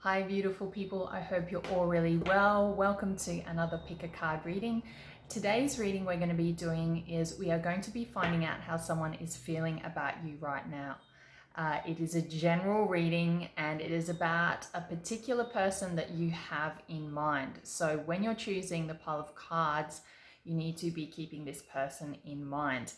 Hi beautiful people, I hope you're all really well. Welcome to another pick a card reading. Today's reading we're going to be doing is we are going to be finding out how someone is feeling about you right now. It is a general reading and it is about a particular person that you have in mind. So when you're choosing the pile of cards, you need to be keeping this person in mind.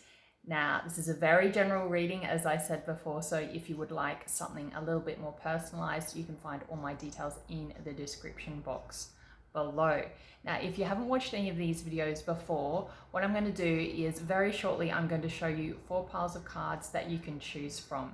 Now, this is a very general reading, as I said before, so if you would like something a little bit more personalized, you can find all my details in the description box below. Now, if you haven't watched any of these videos before, what I'm going to do is very shortly, I'm going to show you 4 piles of cards that you can choose from.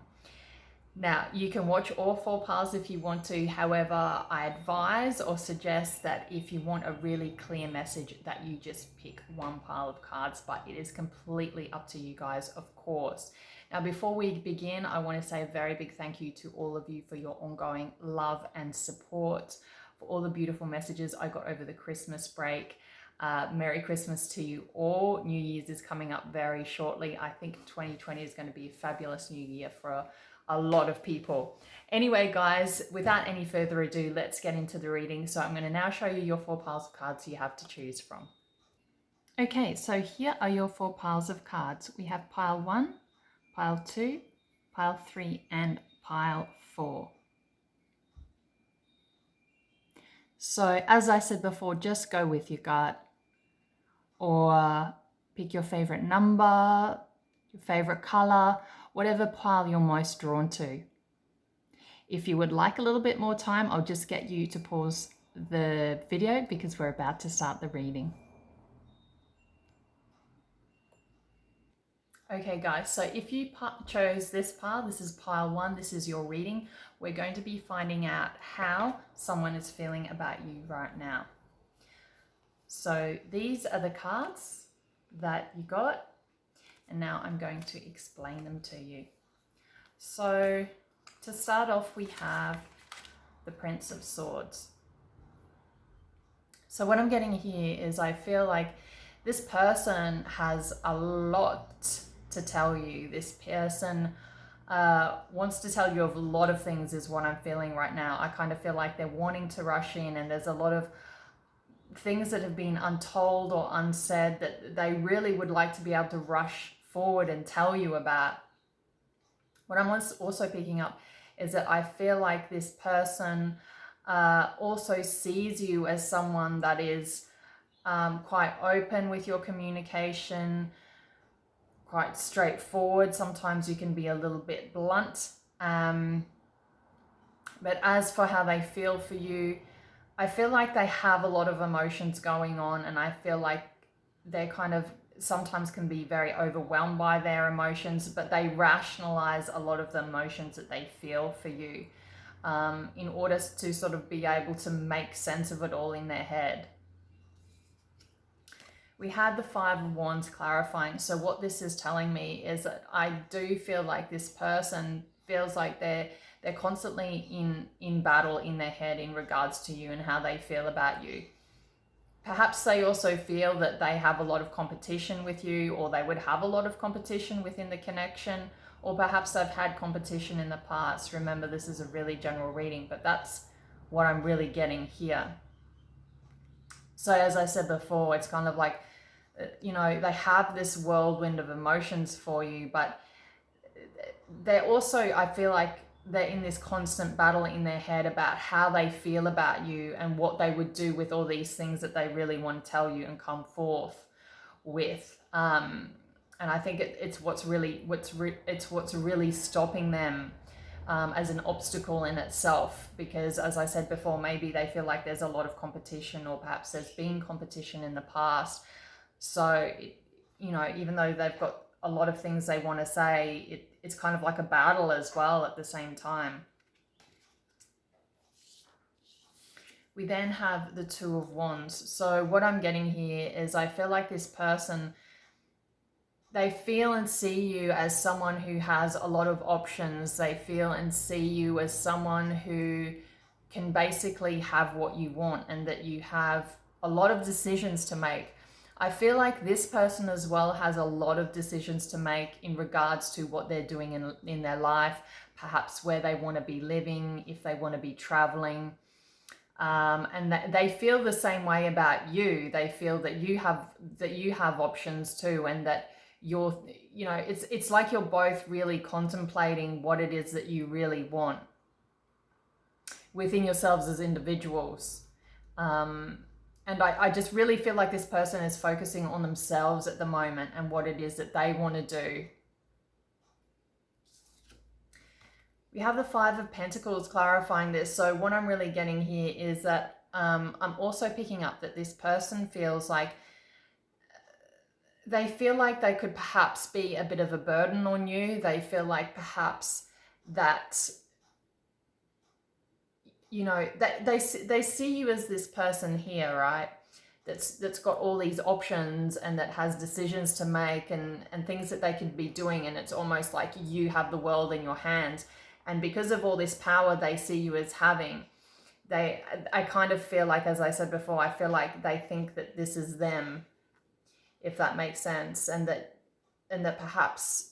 Now, you can watch all 4 piles if you want to. However, I advise or suggest that if you want a really clear message that you just pick 1 pile of cards, but it is completely up to you guys, of course. Now, before we begin, I want to say a very big thank you to all of you for your ongoing love and support, for all the beautiful messages I got over the Christmas break. Merry Christmas to you all. New Year's is coming up very shortly. I think 2020 is going to be a fabulous new year for a lot of people. Anyway, guys, without any further ado, let's get into the reading. So I'm going to now show you your 4 piles of cards you have to choose from. Okay, so here are your 4 piles of cards. We have pile 1, pile 2, pile 3, and pile 4. So as I said before, just go with your gut or pick your favorite number, your favorite color, whatever pile you're most drawn to. If you would like a little bit more time, I'll just get you to pause the video because we're about to start the reading. Okay guys, so if you chose this pile, this is pile 1, this is your reading. We're going to be finding out how someone is feeling about you right now. So these are the cards that you got, and now I'm going to explain them to you. So to start off, we have the Prince of Swords. So what I'm getting here is I feel like this person has a lot to tell you. This person wants to tell you of a lot of things is what I'm feeling right now. I kind of feel like they're wanting to rush in, and there's a lot of things that have been untold or unsaid that they really would like to be able to rush forward and tell you about. What I'm also picking up is that I feel like this person also sees you as someone that is quite open with your communication, quite straightforward. Sometimes you can be a little bit blunt. But as for how they feel for you, I feel like they have a lot of emotions going on, and I feel like they're kind of sometimes can be very overwhelmed by their emotions, but they rationalize a lot of the emotions that they feel for you in order to sort of be able to make sense of it all in their head. We had the 5 of Wands clarifying. So what this is telling me is that I do feel like this person feels like they're constantly in battle in their head in regards to you and how they feel about you. Perhaps they also feel that they have a lot of competition with you, or they would have a lot of competition within the connection, or perhaps they've had competition in the past. Remember, this is a really general reading, but that's what I'm really getting here. So as I said before, it's kind of like, you know, they have this whirlwind of emotions for you, but they're also, I feel like they're in this constant battle in their head about how they feel about you and what they would do with all these things that they really want to tell you and come forth with. And I think it's what's really stopping them as an obstacle in itself, because as I said before, maybe they feel like there's a lot of competition, or perhaps there's been competition in the past. So, you know, even though they've got a lot of things they want to say, it's kind of like a battle as well at the same time. We then have the 2 of Wands. So what I'm getting here is I feel like this person, they feel and see you as someone who has a lot of options. They feel and see you as someone who can basically have what you want, and that you have a lot of decisions to make. I feel like this person as well has a lot of decisions to make in regards to what they're doing in their life, perhaps where they want to be living, if they want to be traveling. And they feel the same way about you. They feel that you have options too, and that it's like you're both really contemplating what it is that you really want within yourselves as individuals. And I just really feel like this person is focusing on themselves at the moment and what it is that they want to do. We have the Five of Pentacles clarifying this. So what I'm really getting here is that I'm also picking up that this person feels like they could perhaps be a bit of a burden on you. They feel like perhaps that, they see you as this person here, right? That's got all these options and that has decisions to make and things that they could be doing. And it's almost like you have the world in your hands. And because of all this power they see you as having, I kind of feel like, as I said before, I feel like they think that this is them, if that makes sense. And that perhaps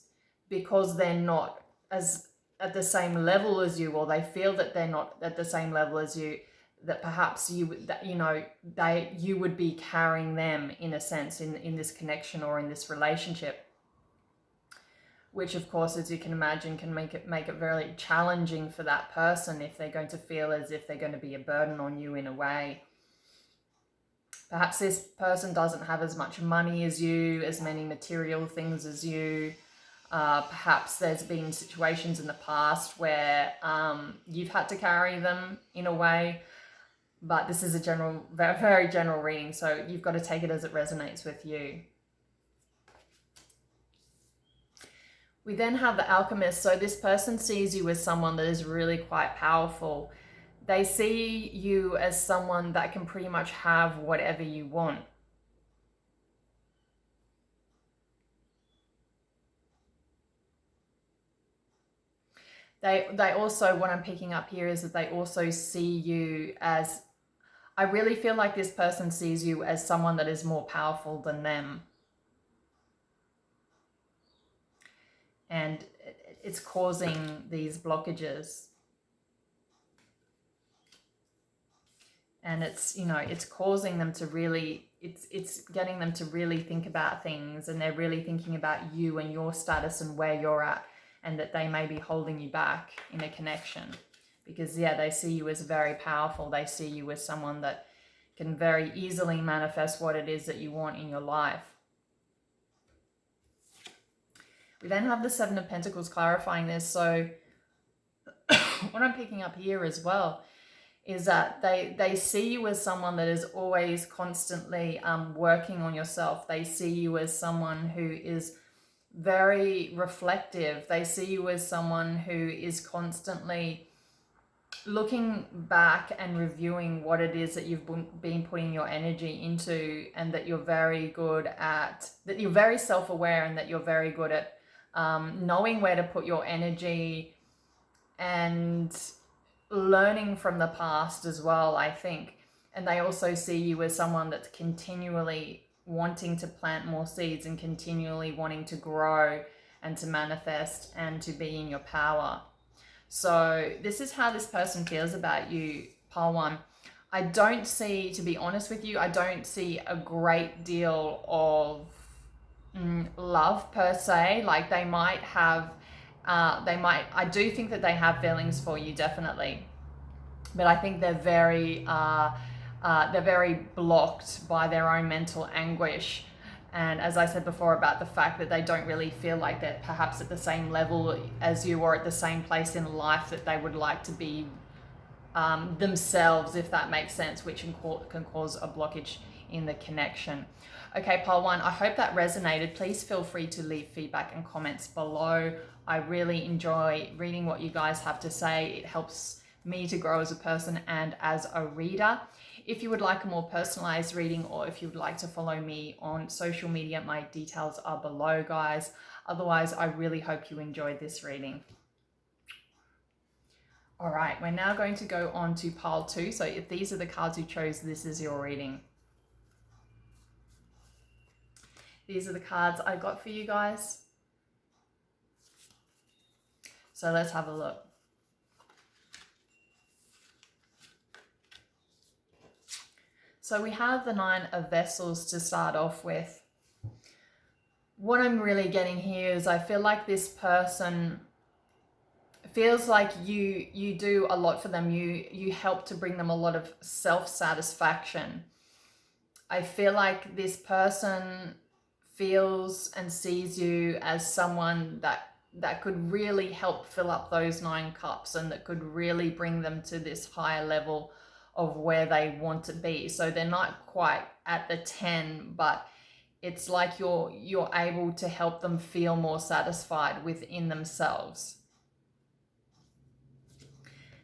because they're not as at the same level as you, or they feel that they're not at the same level as you, that perhaps you would be carrying them in a sense in this connection or in this relationship, which of course, as you can imagine, can make it very challenging for that person if they're going to feel as if they're going to be a burden on you in a way. Perhaps this person doesn't have as much money as you, as many material things as you. Perhaps there's been situations in the past where you've had to carry them in a way, but this is a very general reading, so you've got to take it as it resonates with you. We then have the Alchemist. So this person sees you as someone that is really quite powerful. They see you as someone that can pretty much have whatever you want. They also, what I'm picking up here is that they also see you as, I really feel like this person sees you as someone that is more powerful than them. And it's causing these blockages. And it's, it's causing them to really, it's getting them to really think about things, and they're really thinking about you and your status and where you're at, and that they may be holding you back in a connection. Because, yeah, they see you as very powerful. They see you as someone that can very easily manifest what it is that you want in your life. We then have the Seven of Pentacles clarifying this. So what I'm picking up here as well is that they see you as someone that is always constantly working on yourself. They see you as someone who is very reflective. They see you as someone who is constantly looking back and reviewing what it is that you've been putting your energy into, and that you're very good at, that you're very self-aware, and that you're very good at knowing where to put your energy and learning from the past as well, I think. And they also see you as someone that's continually wanting to plant more seeds and continually wanting to grow and to manifest and to be in your power. So this is how this person feels about you, Pile 1. I don't see, to be honest with you, I don't see a great deal of love per se. Like they might have, I do think that they have feelings for you, definitely. But I think they're very blocked by their own mental anguish. And as I said before about the fact that they don't really feel like they're perhaps at the same level as you, or at the same place in life that they would like to be themselves, if that makes sense, which can cause a blockage in the connection. Okay, Pile 1, I hope that resonated. Please feel free to leave feedback and comments below. I really enjoy reading what you guys have to say. It helps me to grow as a person and as a reader. If you would like a more personalized reading, or if you would like to follow me on social media, my details are below, guys. Otherwise, I really hope you enjoyed this reading. All right, we're now going to go on to Pile 2. So if these are the cards you chose, this is your reading. These are the cards I got for you guys. So let's have a look. So we have the Nine of Vessels to start off with. What I'm really getting here is I feel like this person feels like you do a lot for them. You help to bring them a lot of self-satisfaction. I feel like this person feels and sees you as someone that could really help fill up those 9 cups and that could really bring them to this higher level of where they want to be. So they're not quite at the 10, but it's like you're able to help them feel more satisfied within themselves.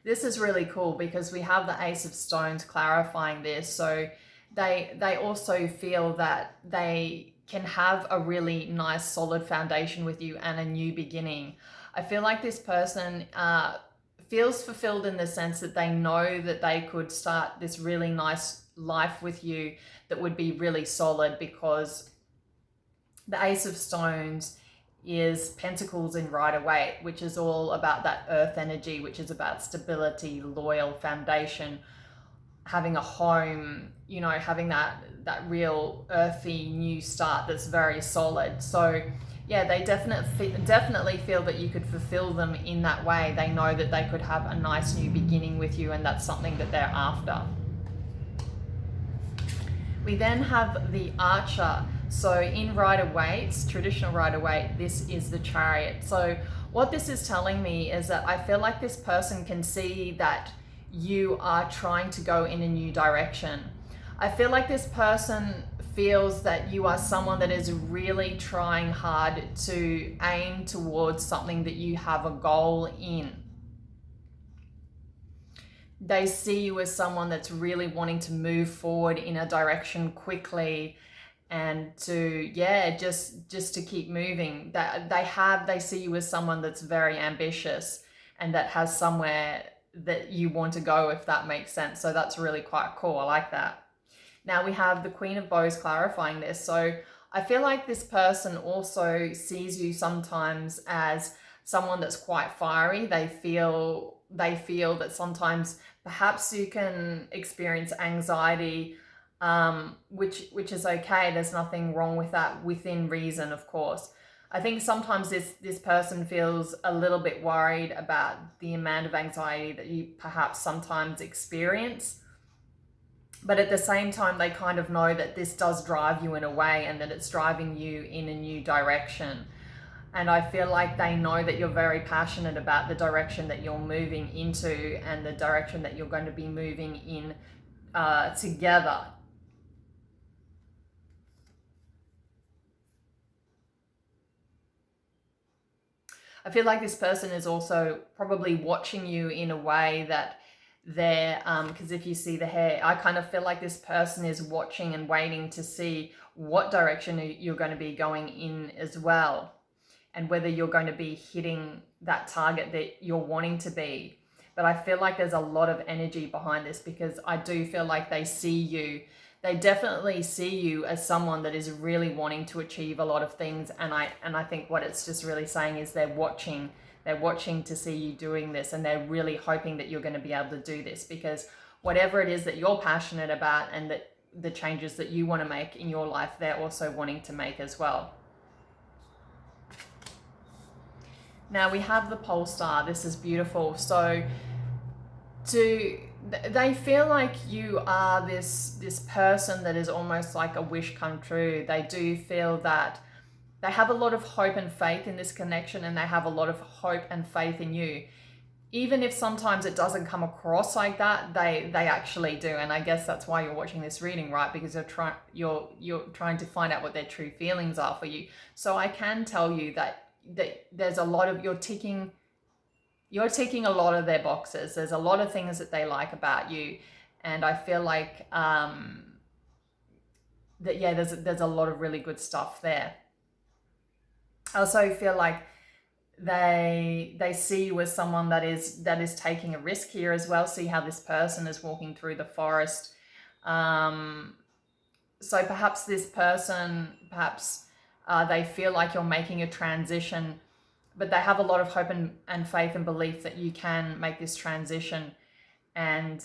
This is really cool because we have the Ace of Stones clarifying this. So they also feel that they can have a really nice solid foundation with you and a new beginning. I feel like this person feels fulfilled in the sense that they know that they could start this really nice life with you that would be really solid, because the Ace of Stones is Pentacles in Rider-Waite, which is all about that earth energy, which is about stability, loyal foundation, having a home, you know, having that real earthy new start that's very solid. So yeah, they definitely feel that you could fulfill them in that way. They know that they could have a nice new beginning with you, and that's something that they're after. We then have the Archer. So in Rider-Waite, traditional Rider-Waite, this is the Chariot. So what this is telling me is that I feel like this person can see that you are trying to go in a new direction. I feel like this person feels that you are someone that is really trying hard to aim towards something that you have a goal in. They see you as someone that's really wanting to move forward in a direction quickly, and to just to keep moving. That they see you as someone that's very ambitious and that has somewhere that you want to go, if that makes sense. So that's really quite cool. I like that. Now we have the Queen of Bows clarifying this. So I feel like this person also sees you sometimes as someone that's quite fiery. They feel that sometimes perhaps you can experience anxiety, which is okay. There's nothing wrong with that, within reason, of course. I think sometimes this person feels a little bit worried about the amount of anxiety that you perhaps sometimes experience. But at the same time, they kind of know that this does drive you in a way, and that it's driving you in a new direction. And I feel like they know that you're very passionate about the direction that you're moving into and the direction that you're going to be moving in together. I feel like this person is also probably watching you in a way that they're, because if you see the hair, I kind of feel like this person is watching and waiting to see what direction you're going to be going in as well, and whether you're going to be hitting that target that you're wanting to be. But I feel like there's a lot of energy behind this, because I do feel like they see you. They definitely see you as someone that is really wanting to achieve a lot of things. And I think what it's just really saying is they're watching to see you doing this, and they're really hoping that you're going to be able to do this, because whatever it is that you're passionate about and that the changes that you want to make in your life, they're also wanting to make as well. Now we have the pole star. This is beautiful. So they feel like you are this person that is almost like a wish come true. They do feel that they have a lot of hope and faith in this connection, and they have a lot of hope and faith in you. Even if sometimes it doesn't come across like that, they actually do. And I guess that's why you're watching this reading, right? Because you're trying to find out what their true feelings are for you. So I can tell you that there's a lot of, you're ticking a lot of their boxes. There's a lot of things that they like about you, and I feel like there's a lot of really good stuff there. I also feel like they see you as someone that is taking a risk here as well. See how this person is walking through the forest. So perhaps this person They feel like you're making a transition, but they have a lot of hope and faith and belief that you can make this transition. And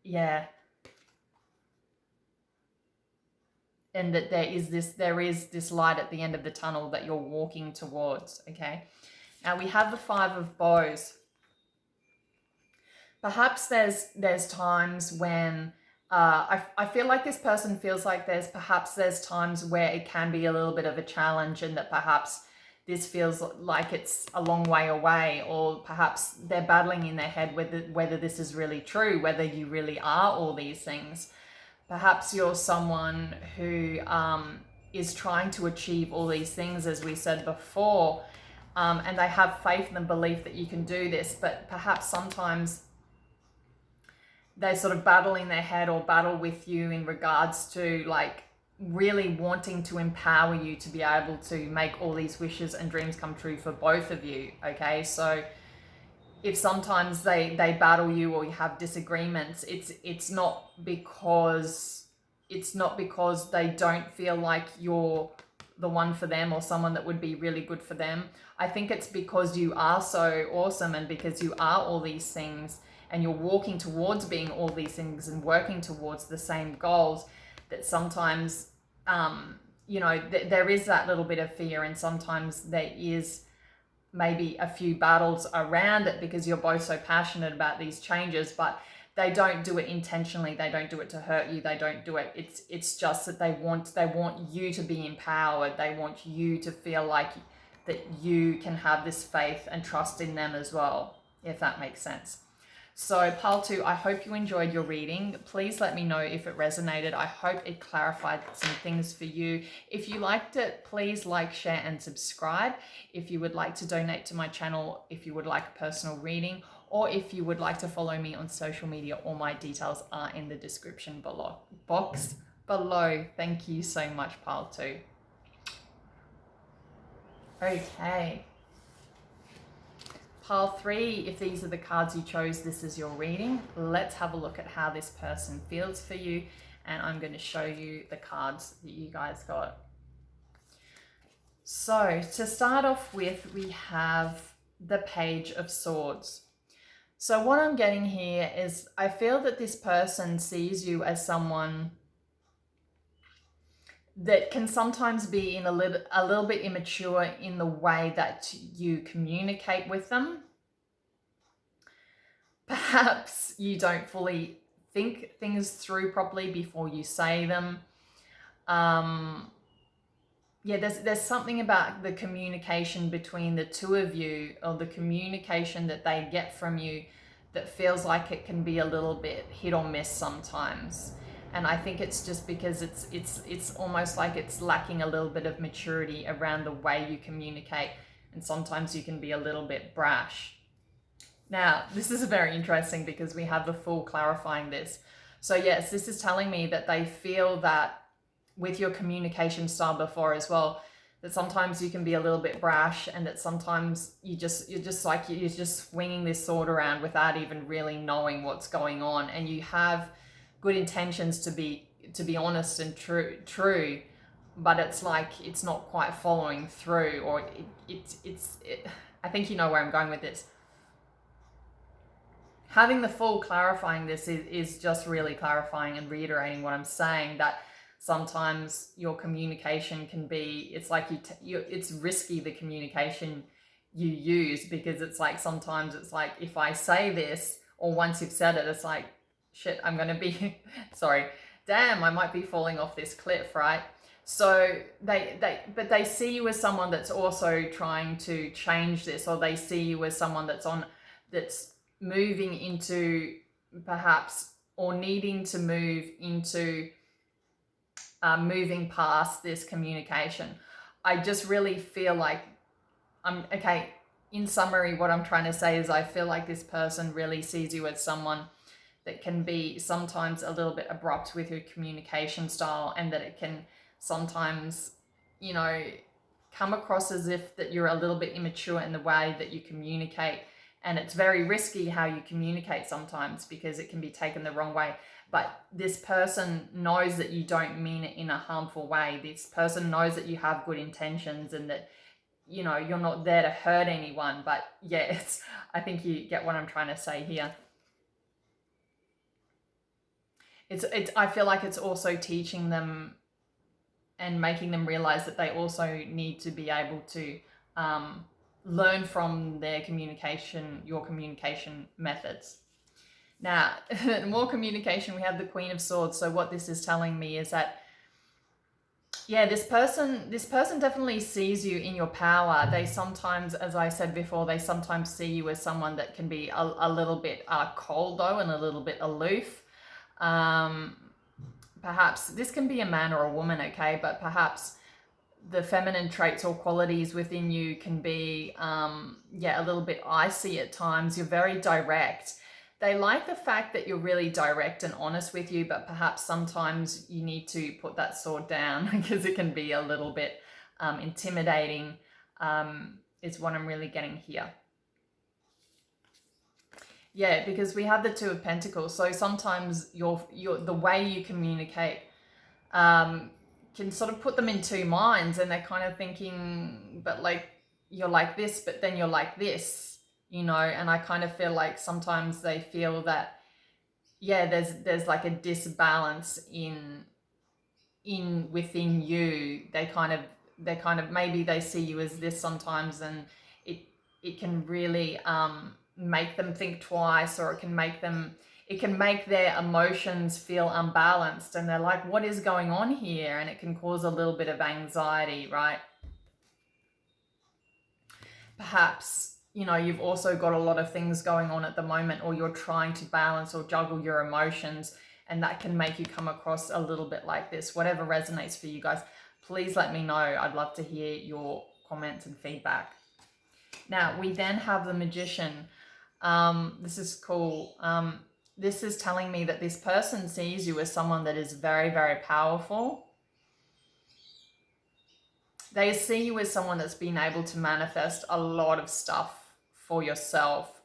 yeah, and that there is this light at the end of the tunnel that you're walking towards. Okay, now we have the Five of Bows. Perhaps there's times when I feel like this person feels like there's times where it can be a little bit of a challenge, and that perhaps this feels like it's a long way away, or perhaps they're battling in their head whether this is really true, whether you really are all these things. Perhaps you're someone who is trying to achieve all these things, as we said before, and they have faith and belief that you can do this, but perhaps sometimes they sort of battle in their head or battle with you in regards to like really wanting to empower you to be able to make all these wishes and dreams come true for both of you. Okay, so if sometimes they battle you or you have disagreements, it's not because they don't feel like you're the one for them or someone that would be really good for them. I think it's because you are so awesome, and because you are all these things, and you're walking towards being all these things and working towards the same goals, that sometimes there is that little bit of fear, and sometimes there is maybe a few battles around it because you're both so passionate about these changes, but they don't do it intentionally. They don't do it to hurt you. They don't do it. It's just that they want you to be empowered. They want you to feel like that you can have this faith and trust in them as well, if that makes sense. So pile 2, I hope you enjoyed your reading. Please let me know if it resonated. I hope it clarified some things for you. If you liked it, please like, share, and subscribe. If you would like to donate to my channel, if you would like a personal reading, or if you would like to follow me on social media, all my details are in the description box below. Thank you so much, pile 2. Okay. Pile 3, if these are the cards you chose, this is your reading. Let's have a look at how this person feels for you, and I'm going to show you the cards that you guys got. So to start off with, we have the Page of Swords. So what I'm getting here is I feel that this person sees you as someone that can sometimes be in a little bit immature in the way that you communicate with them. Perhaps you don't fully think things through properly before you say them. There's something about the communication between the two of you, or the communication that they get from you, that feels like it can be a little bit hit or miss sometimes. And I think it's just because it's almost like it's lacking a little bit of maturity around the way you communicate, and sometimes you can be a little bit brash. Now, this is very interesting because we have the Fool clarifying this. So yes, this is telling me that they feel that with your communication style before as well, that sometimes you can be a little bit brash, and that sometimes you're just swinging this sword around without even really knowing what's going on, and you have good intentions to be honest and true, but it's like it's not quite following through, or I think you know where I'm going with this. Having the Fool clarifying this is just really clarifying and reiterating what I'm saying, that sometimes your communication can be, it's like it's risky, the communication you use, because it's like sometimes it's like, if I say this, or once you've said it, it's like, shit, I'm going to be, sorry, damn, I might be falling off this cliff, right? So they see you as someone that's also trying to change this, or they see you as someone that's moving into perhaps, or needing to move into moving past this communication. I just really feel like in summary, what I'm trying to say is I feel like this person really sees you as someone that can be sometimes a little bit abrupt with your communication style, and that it can sometimes, come across as if that you're a little bit immature in the way that you communicate, And it's very risky how you communicate sometimes because it can be taken the wrong way. But this person knows that you don't mean it in a harmful way. This person knows that you have good intentions and that, you know, you're not there to hurt anyone. But yeah, I think you get what I'm trying to say here. I feel like it's also teaching them and making them realize that they also need to be able to learn from their communication, your communication methods. Now, more communication, we have the Queen of Swords. So what this is telling me is that, yeah, this person definitely sees you in your power. They sometimes, as I said before, they sometimes see you as someone that can be a little bit cold though, and a little bit aloof. Perhaps this can be a man or a woman, okay, but perhaps the feminine traits or qualities within you can be, a little bit icy at times. You're very direct. They like the fact that you're really direct and honest with you, but perhaps sometimes you need to put that sword down because it can be a little bit intimidating, is what I'm really getting here. Yeah, because we have the Two of Pentacles. So sometimes the way you communicate can sort of put them in two minds, and they're kind of thinking, but like, you're like this, but then you're like this, you know. And I kind of feel like sometimes they feel that, yeah, there's like a disbalance within you. They kind of maybe they see you as this sometimes, and it can really make them think twice, or it can make their emotions feel unbalanced, and they're like, what is going on here? And it can cause a little bit of anxiety, right? Perhaps, you know, you've also got a lot of things going on at the moment, or you're trying to balance or juggle your emotions, and that can make you come across a little bit like this. Whatever resonates for you guys, please let me know. I'd love to hear your comments and feedback. Now, we then have the Magician. This is cool. This is telling me that this person sees you as someone that is very, very powerful. They see you as someone that's been able to manifest a lot of stuff for yourself.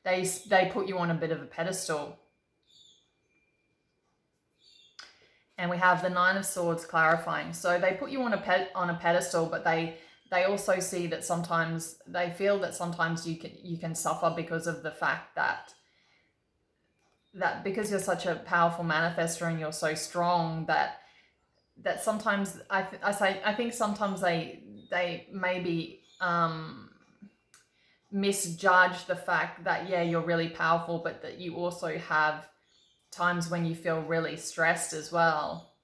They put you on a bit of a pedestal. And we have the Nine of Swords clarifying. So they put you on a pedestal, but they also see that sometimes they feel that sometimes you can suffer because of the fact that because you're such a powerful manifestor and you're so strong that sometimes I think sometimes they maybe misjudge the fact that, yeah, you're really powerful, but that you also have times when you feel really stressed as well.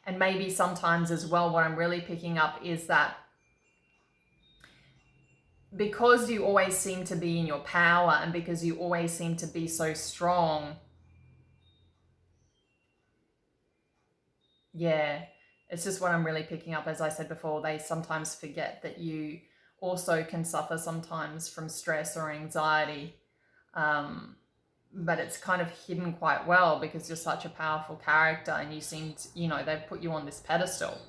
And maybe sometimes as well, what I'm really picking up is that because you always seem to be in your power, and because you always seem to be so strong, yeah, it's just what I'm really picking up. As I said before, they sometimes forget that you also can suffer sometimes from stress or anxiety. But it's kind of hidden quite well because you're such a powerful character, and you seem to, you know, they've put you on this pedestal.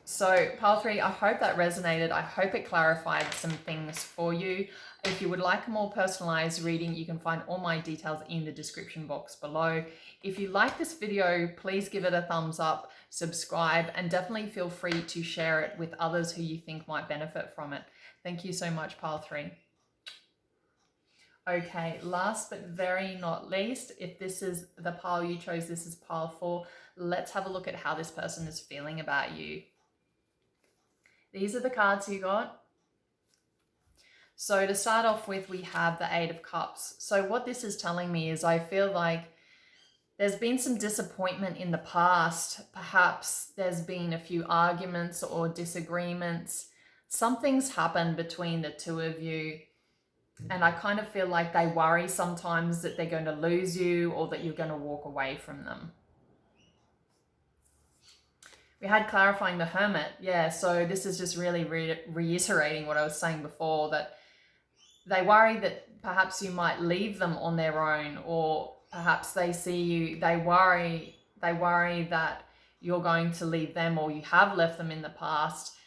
So pile 3, I hope that resonated. I hope it clarified some things for you. If you would like a more personalized reading, you can find all my details in the description box below. If you like this video, please give it a thumbs up, subscribe, and definitely feel free to share it with others who you think might benefit from it. Thank you so much, pile 3. Okay, last but very not least, if this is the pile you chose, this is pile 4, let's have a look at how this person is feeling about you. These are the cards you got. So to start off with, we have the Eight of Cups. So what this is telling me is I feel like there's been some disappointment in the past. Perhaps there's been a few arguments or disagreements. Something's happened between the two of you. And I kind of feel like they worry sometimes that they're going to lose you, or that you're going to walk away from them. We had clarifying the Hermit. Yeah, so this is just really reiterating what I was saying before, that they worry that perhaps you might leave them on their own, or perhaps they see you, they worry that you're going to leave them, or you have left them in the past.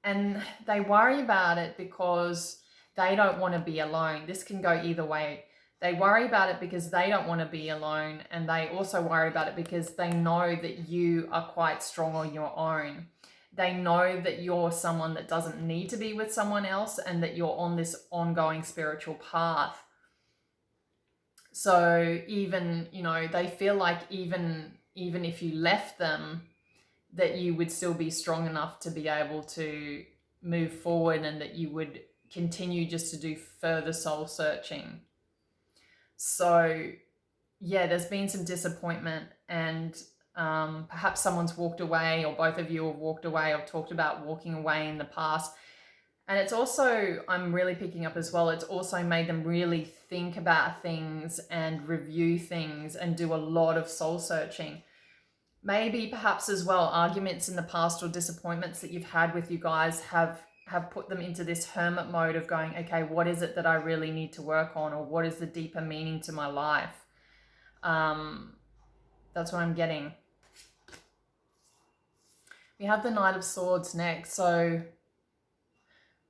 And they worry about it because they don't want to be alone. This can go either way. They worry about it because they don't want to be alone, and they also worry about it because they know that you are quite strong on your own. They know that you're someone that doesn't need to be with someone else, and that you're on this ongoing spiritual path. So even, they feel like even if you left them, that you would still be strong enough to be able to move forward, and that you would continue just to do further soul searching. So yeah, there's been some disappointment, and perhaps someone's walked away, or both of you have walked away, or talked about walking away in the past. And it's also, I'm really picking up as well, it's also made them really think about things and review things and do a lot of soul searching. Maybe perhaps as well, arguments in the past or disappointments that you've had with you guys have put them into this hermit mode of going, okay, what is it that I really need to work on? Or what is the deeper meaning to my life? That's what I'm getting. We have the Knight of Swords next. So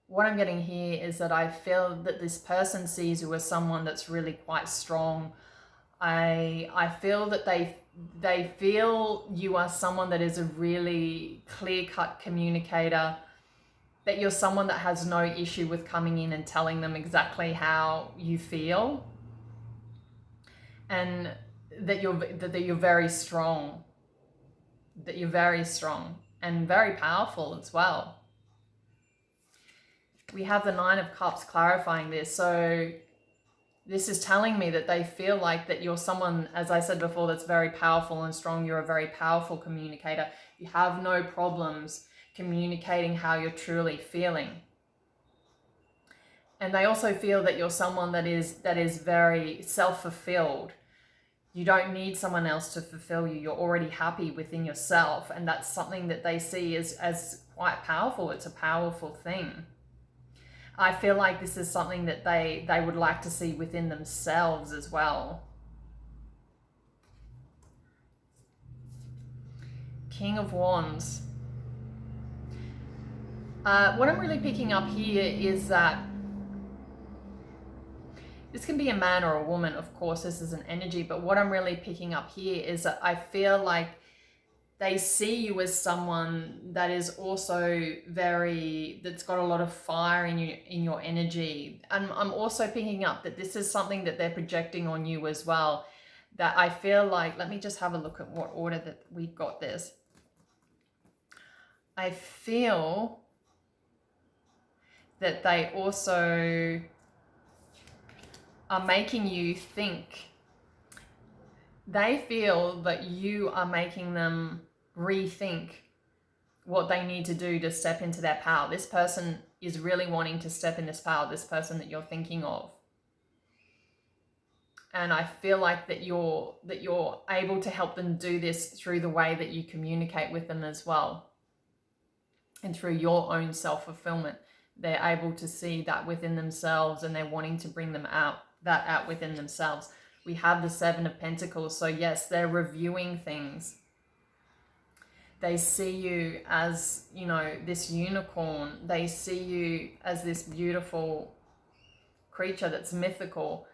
what I'm getting here is that I feel that this person sees you as someone that's really quite strong. I feel that they feel you are someone that is a really clear-cut communicator, that you're someone that has no issue with coming in and telling them exactly how you feel, and that you're very strong, and very powerful as well. We have the Nine of Cups clarifying this. So this is telling me that they feel like that you're someone, as I said before, that's very powerful and strong. You're a very powerful communicator. You have no problems communicating how you're truly feeling. And they also feel that you're someone that is very self-fulfilled. You don't need someone else to fulfill you. You're already happy within yourself. And that's something that they see as quite powerful. It's a powerful thing. I feel like this is something that they would like to see within themselves as well. King of Wands. What I'm really picking up here is that this can be a man or a woman, of course, this is an energy, but what I'm really picking up here is that I feel like they see you as someone that is also that's got a lot of fire in your energy. And I'm also picking up that this is something that they're projecting on you as well. That I feel like, let me just have a look at what order that we've got this. I feel that they also are making you think. They feel that you are making them rethink what they need to do to step into their power. This person is really wanting to step in this power, this person that you're thinking of. And I feel like that you're able to help them do this through the way that you communicate with them as well. And through your own self-fulfillment. They're able to see that within themselves, and they're wanting to bring that out within themselves. We have the Seven of Pentacles. So yes, they're reviewing things. They see you as, this unicorn. They see you as this beautiful creature that's mythical.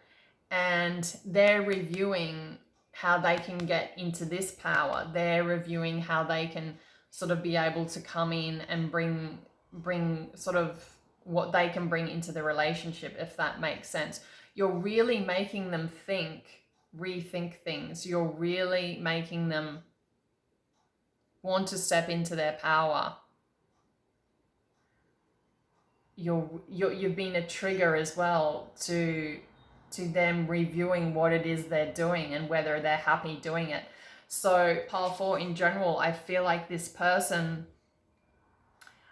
And they're reviewing how they can get into this power. They're reviewing how they can sort of be able to come in and bring sort of what they can bring into the relationship, if that makes sense. You're really making them rethink things. You're really making them want to step into their power. You've been a trigger as well to them reviewing what it is they're doing and whether they're happy doing it. So pile 4 in general, I feel like this person,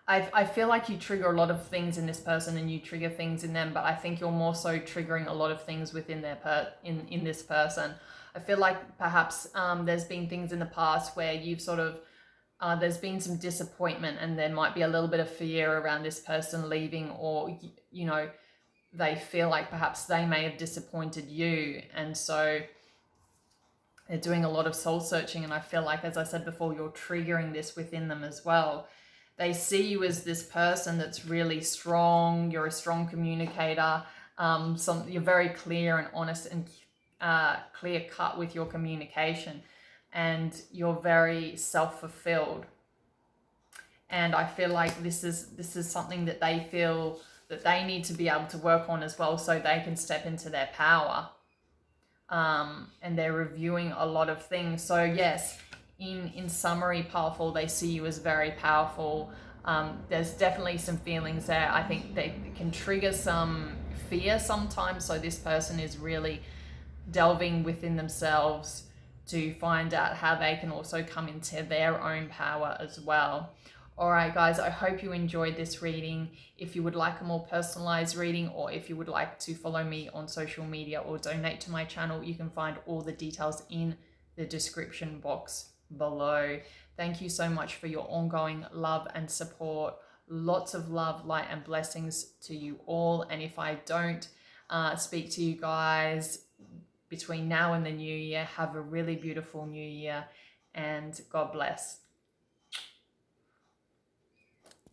I feel like you trigger a lot of things in this person and you trigger things in them, but I think you're more so triggering a lot of things within in this person. I feel like perhaps there's been things in the past where you've sort of, there's been some disappointment, and there might be a little bit of fear around this person leaving, or, they feel like perhaps they may have disappointed you. And so they're doing a lot of soul searching. And I feel like, as I said before, you're triggering this within them as well. They see you as this person that's really strong. You're a strong communicator. You're very clear and honest and clear cut with your communication, and you're very self-fulfilled. And I feel like this is something that they feel that they need to be able to work on as well, so they can step into their power. And they're reviewing a lot of things. So yes, in summary, powerful, they see you as very powerful. There's definitely some feelings there. I think they can trigger some fear sometimes. So this person is really delving within themselves to find out how they can also come into their own power as well. All right, guys, I hope you enjoyed this reading. If you would like a more personalized reading, or if you would like to follow me on social media or donate to my channel, you can find all the details in the description box below. Thank you so much for your ongoing love and support. Lots of love, light, and blessings to you all. And if I don't speak to you guys between now and the new year, have a really beautiful new year, and God bless.